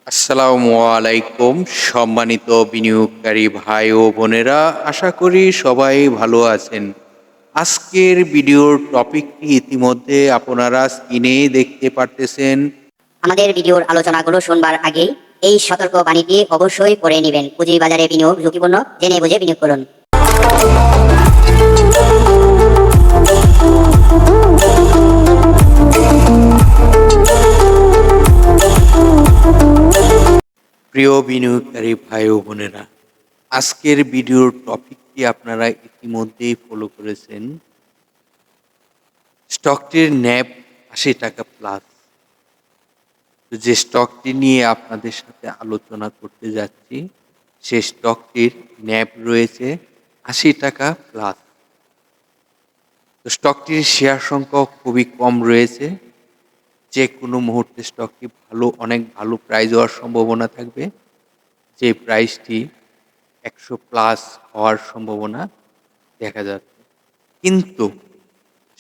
আসসালামু আলাইকুম সম্মানিত বিনিয়োগকারী ভাই ও বোনেরা, আশা করি সবাই ভালো আছেন। আজকের ভিডিওর টপিকটি ইতিমধ্যে আপনারা স্ক্রিনে দেখতে পারতেছেন। আমাদের ভিডিওর আলোচনাগুলো শুনবার আগেই এই সতর্ক বাণীটি অবশ্যই পড়ে নেবেন। পুঁজিবাজারে বিনিয়োগ ঝুঁকিপূর্ণ, জেনে বুঝে বিনিয়োগ করুন। প্রিয় বিনিয়োগকারী ভাই ও বোনেরা, আজকের ভিডিওর টপিকটি আপনারা ইতিমধ্যেই ফলো করেছেন। স্টকটির ন্যাব ৮০ টাকা প্লাস। যে স্টকটি নিয়ে আপনাদের সাথে আলোচনা করতে যাচ্ছি, সে স্টকটির ন্যাব রয়েছে ৮০ টাকা প্লাস। তো স্টকটির শেয়ার সংখ্যা খুবই কম রয়েছে। যে কোনো মুহূর্তে স্টকটি অনেক ভালো প্রাইস হওয়ার সম্ভাবনা থাকবে। যে প্রাইসটি ১০০ প্লাস হওয়ার সম্ভাবনা দেখা যাচ্ছে। কিন্তু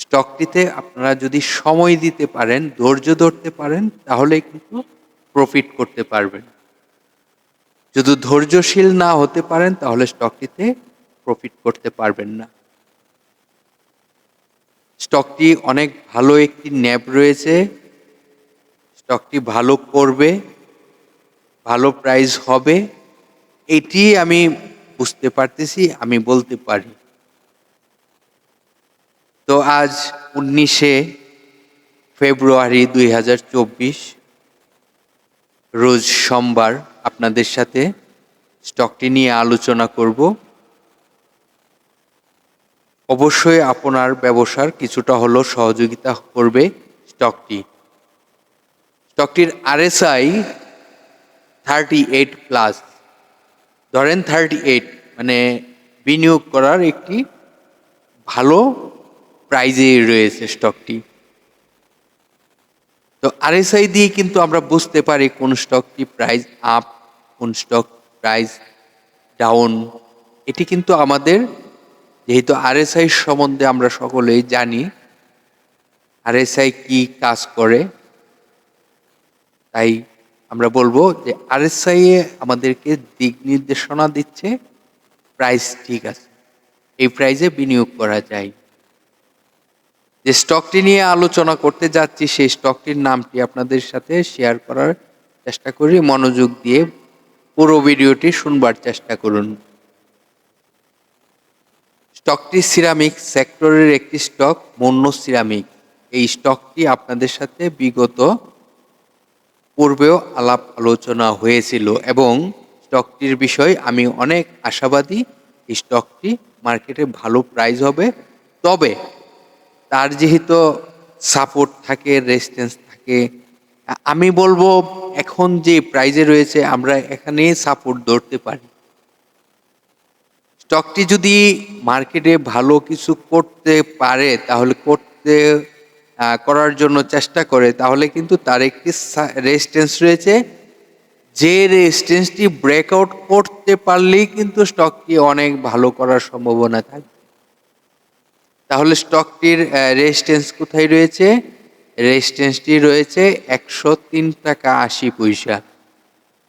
স্টকটিতে আপনারা যদি সময় দিতে পারেন, ধৈর্য ধরতে পারেন, তাহলে কিন্তু প্রফিট করতে পারবেন। যদি ধৈর্যশীল না হতে পারেন, তাহলে স্টকটিতে প্রফিট করতে পারবেন না। স্টকটি অনেক ভালো একটি ন্যাব রয়েছে। স্টকটি ভালো করবে, ভালো প্রাইস হবে, এটি আমি বুঝতে পারতেছি, আমি বলতে পারি। তো আজ 19শে ফেব্রুয়ারি 2024 রোজ সোমবার আপনাদের সাথে স্টকটি নিয়ে আলোচনা করব। অবশ্যই আপনার ব্যবসার কিছুটা হলেও সহযোগিতা করবে স্টকটি। স্টকটির RSI 38 প্লাস, ধরেন 38, মানে বিনিয়োগ করার একটি ভালো প্রাইজে রয়েছে স্টকটি। তো RSI দিয়ে কিন্তু আমরা বুঝতে পারি কোন স্টকটি প্রাইস আপ, কোন স্টক প্রাইস ডাউন। এটি কিন্তু আমাদের, যেহেতু RSI সম্বন্ধে আমরা সকলেই জানি RSI কি কাজ করে, তাই আমরা বলবো যে RSI আমাদেরকে দিক নির্দেশনা দিচ্ছে, প্রাইস ঠিক আছে, এই প্রাইসে বিনিয়োগ করা যায়। যে স্টকটি নিয়ে আলোচনা করতে যাচ্ছি, সেই স্টকটির নামটি আপনাদের সাথে শেয়ার করার চেষ্টা করি। মনোযোগ দিয়ে পুরো ভিডিওটি শুনবার চেষ্টা করুন। স্টকটি সিরামিক সেক্টরের একটি স্টক, মন্য সিরামিক। এই স্টকটি আপনাদের সাথে বিগত পূর্বেও আলাপ আলোচনা হয়েছিল এবং স্টকটির বিষয়ে আমি অনেক আশাবাদী। এই স্টকটি মার্কেটে ভালো প্রাইস হবে, তবে তার যেহেতু সাপোর্ট থাকে, রেজিস্ট্যান্স থাকে, আমি বলবো এখন যে প্রাইজে রয়েছে আমরা এখানে সাপোর্ট ধরতে পারি। স্টকটি যদি মার্কেটে ভালো কিছু করতে পারে, তাহলে করার জন্য চেষ্টা করে, তাহলে কিন্তু তার একটি রেজিস্ট্যান্স রয়েছে। যে রেজিস্ট্যান্সটি ব্রেকআউট করতে পারলেই কিন্তু স্টকটি অনেক ভালো করার সম্ভাবনা থাকে। তাহলে স্টকটির রেজিস্ট্যান্স কোথায় রয়েছে? রেজিস্ট্যান্সটি রয়েছে 103 টাকা 80 পয়সা।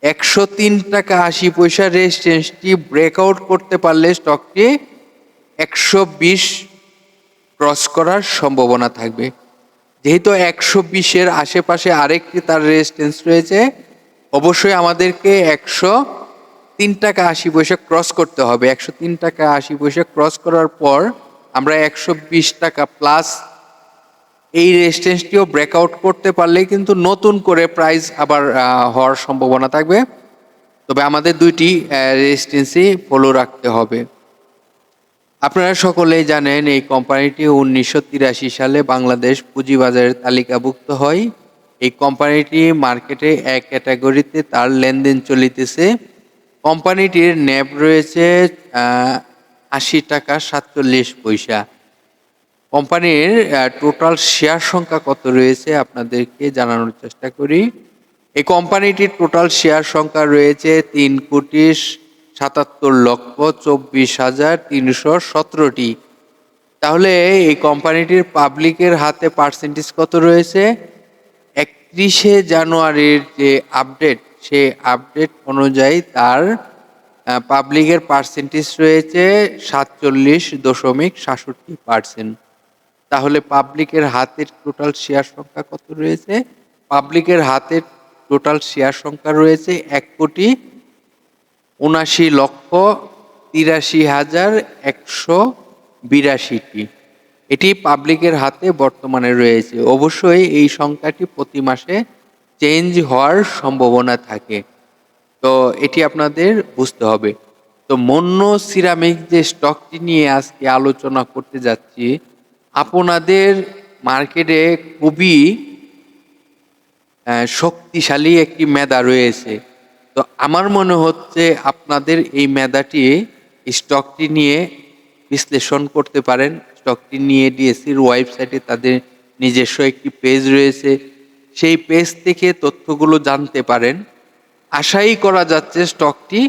103 টাকা 80 পয়সা রেজিস্ট্যান্সটি ব্রেকআউট করতে পারলে স্টকটি 120 ক্রস করার সম্ভাবনা থাকবে। যেহেতু 120-এর আশেপাশে আরেকটি তার রেজিস্ট্যান্স রয়েছে, অবশ্যই আমাদেরকে 103 টাকা 80 পয়সা ক্রস করতে হবে। 103 টাকা 80 পয়সা ক্রস করার পর আমরা 120 টাকা প্লাস এই রেজিস্ট্যান্সটিও ব্রেকআউট করতে পারলে কিন্তু নতুন করে প্রাইস আবার হওয়ার সম্ভাবনা থাকবে। তবে আমাদের দুইটি রেজিস্ট্যান্সই ফলো রাখতে হবে। আপনারা সকলেই জানেন এই কোম্পানিটি 1983 সালে বাংলাদেশ পুঁজিবাজারে তালিকাভুক্ত হয়। এই কোম্পানিটি মার্কেটে এক ক্যাটাগরিতে তার লেনদেন চলিতেছে। কোম্পানিটির ন্যাব রয়েছে 80 টাকা 47 পয়সা। কোম্পানির টোটাল শেয়ার সংখ্যা কত রয়েছে আপনাদেরকে জানানোর চেষ্টা করি। এই কোম্পানিটির টোটাল শেয়ার সংখ্যা রয়েছে 3,24,24,317টি। তাহলে এই কোম্পানিটির পাবলিকের হাতে পার্সেন্টেজ কত রয়েছে? 31শে জানুয়ারির যে আপডেট, সে আপডেট অনুযায়ী তার পাবলিকের পার্সেন্টেজ রয়েছে 47.67%। তাহলে পাবলিকের হাতের টোটাল শেয়ার সংখ্যা কত রয়েছে? পাবলিকের হাতের টোটাল শেয়ার সংখ্যা রয়েছে 1,79,83,182টি। এটি পাবলিকের হাতে বর্তমানে রয়েছে। অবশ্যই এই সংখ্যাটি প্রতি মাসে চেঞ্জ হওয়ার সম্ভাবনা থাকে। তো এটি আপনাদের বুঝতে হবে। তো মন্য সিরামিক যে স্টকটি নিয়ে আজকে আলোচনা করতে যাচ্ছি, আপনাদের মার্কেটে খুবই শক্তিশালী একটি মেধা রয়েছে। তো আমার মনে হচ্ছে আপনাদের এই মেধাটি স্টকটি নিয়ে বিশ্লেষণ করতে পারেন। স্টকটি নিয়ে ডিএসসির ওয়েবসাইটে তাদের নিজস্ব একটি পেজ রয়েছে, সেই পেজ থেকে তথ্যগুলো জানতে পারেন। আশাই করা যাচ্ছে স্টকটি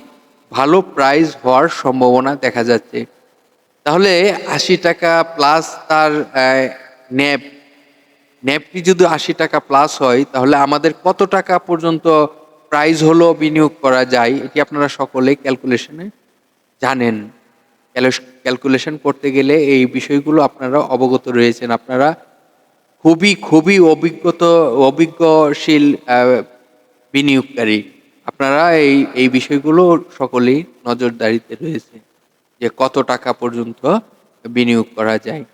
ভালো প্রাইস হওয়ার সম্ভাবনা দেখা যাচ্ছে। তাহলে ৮০ টাকা প্লাস তার ন্যাব, ন্যাবটি যদি ৮০ টাকা প্লাস হয়, তাহলে আমাদের কত টাকা পর্যন্ত প্রাইস হলো বিনিয়োগ করা যায়, এটি আপনারা সকলেই ক্যালকুলেশনে জানেন। ক্যালকুলেশন করতে গেলে এই বিষয়গুলো আপনারা অবগত রয়েছেন। আপনারা খুবই অভিজ্ঞশীল বিনিয়োগকারী। আপনারা এই বিষয়গুলো সকলেই নজরদারিতে রয়েছে যে কত টাকা পর্যন্ত বিনিয়োগ করা যায়।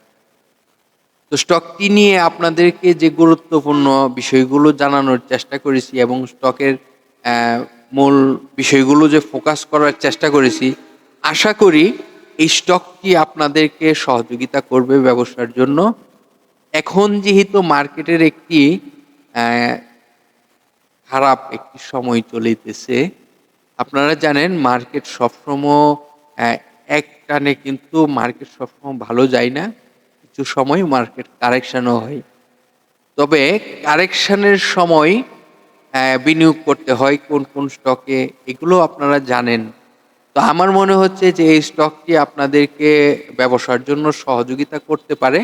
তো স্টকটি নিয়ে আপনাদেরকে যে গুরুত্বপূর্ণ বিষয়গুলো জানানোর চেষ্টা করেছি এবং স্টকের মূল বিষয়গুলো যে ফোকাস করার চেষ্টা করেছি, আশা করি এই স্টকটি আপনাদেরকে সহযোগিতা করবে ব্যবসার জন্য। এখন যেহেতু মার্কেটের একটি খারাপ একটি সময় চলিতেছে, আপনারা জানেন মার্কেট সবসময় এক টানে কিন্তু মার্কেট সবসময় ভালো যায় না, কিছু সময় মার্কেট কারেকশনও হয়। তবে কারেকশনের সময় বিনিয়োগ করতে হয় কোন কোন স্টকে, এগুলো আপনারা জানেন। তো আমার মনে হচ্ছে যে এই স্টকটি আপনাদেরকে ব্যবসার জন্য সহযোগিতা করতে পারে।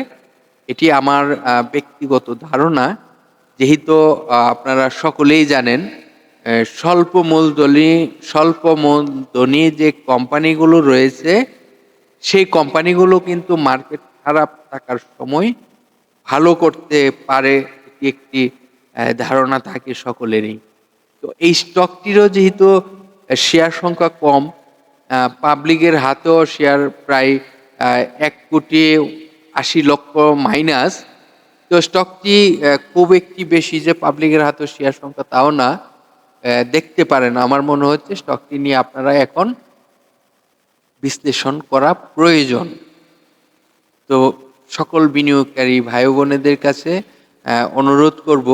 এটি আমার ব্যক্তিগত ধারণা। যেহেতু আপনারা সকলেই জানেন স্বল্প মূলধনী যে কোম্পানিগুলো রয়েছে, সেই কোম্পানিগুলো কিন্তু মার্কেট খারাপ থাকার সময় ভালো করতে পারে, এটি একটি ধারণা থাকে সকলেরই। তো এই স্টকটিরও যেহেতু শেয়ার সংখ্যা কম, পাবলিকের হাতেও শেয়ার প্রায় 1,80,00,000 মাইনাস। তো স্টকটি খুব একটি বেশি যে পাবলিকের হাতে শেয়ার সংখ্যা তাও না, দেখতে পারেন। আমার মনে হচ্ছে স্টকটি নিয়ে আপনারা এখন বিশ্লেষণ করা প্রয়োজন। তো সকল বিনিয়োগকারী ভাই বোনেদের কাছে অনুরোধ করব,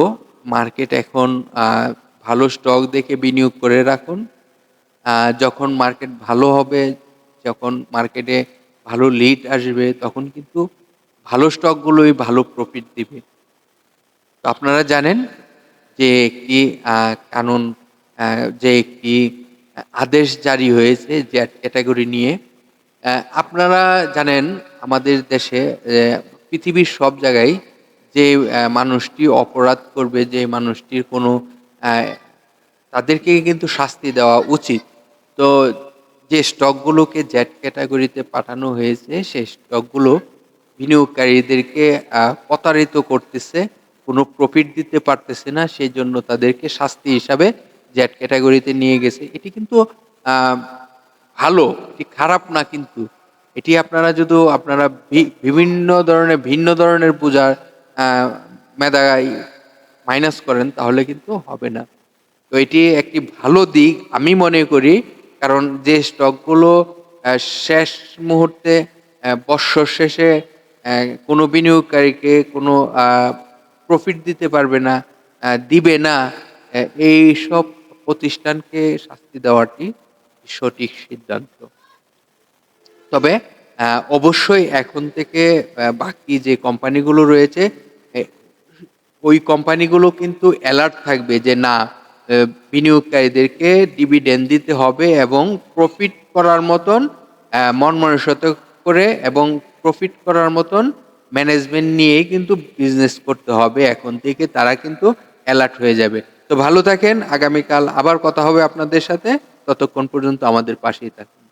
মার্কেট এখন ভালো স্টক দেখে বিনিয়োগ করে রাখুন। যখন মার্কেট ভালো হবে, যখন মার্কেটে ভালো লিড আসবে, তখন কিন্তু ভালো স্টকগুলোই ভালো প্রফিট দিবে। তো আপনারা জানেন যে একটি কানুন, যে একটি আদেশ জারি হয়েছে জ্যাট ক্যাটাগরি নিয়ে। আপনারা জানেন আমাদের দেশে পৃথিবীর সব জায়গায় যে মানুষটি অপরাধ করবে, যে মানুষটির কোনো তাদেরকে কিন্তু শাস্তি দেওয়া উচিত। তো যে স্টকগুলোকে জ্যাট ক্যাটাগরিতে পাঠানো হয়েছে, সেই স্টকগুলো বিনিয়োগকারীদেরকে প্রতারিত করতেছে, কোনো প্রফিট দিতে পারতেছে না, সেই জন্য তাদেরকে শাস্তি হিসাবে জ্যাট ক্যাটাগরিতে নিয়ে গেছে। এটি কিন্তু ভালো, এটি খারাপ না, কিন্তু এটি আপনারা যদি আপনারা ভিন্ন ধরনের পূজার মেধায় মাইনাস করেন, তাহলে কিন্তু হবে না। তো এটি একটি ভালো দিক আমি মনে করি, কারণ যে স্টকগুলো শেষ মুহূর্তে বৎসর শেষে কোনো বিনিয়োগকারীকে কোনো প্রফিট দিতে পারবে না, দিবে না, এই সব প্রতিষ্ঠানকে শাস্তি দেওয়াটি সঠিক সিদ্ধান্ত। তবে অবশ্যই এখন থেকে বাকি যে কোম্পানিগুলো রয়েছে, ওই কোম্পানিগুলো কিন্তু অ্যালার্ট থাকবে যে না, বিনিয়োগকারীদেরকে ডিভিডেন্ড দিতে হবে এবং প্রফিট করার মতন মন মানসিকতা করে এবং প্রফিট করার মতন ম্যানেজমেন্ট নিয়েই কিন্তু বিজনেস করতে হবে। এখন থেকে তারা কিন্তু অ্যালার্ট হয়ে যাবে। তো ভালো থাকেন, আগামীকাল আবার কথা হবে আপনাদের সাথে। ততক্ষণ পর্যন্ত আমাদের পাশেই থাকুন।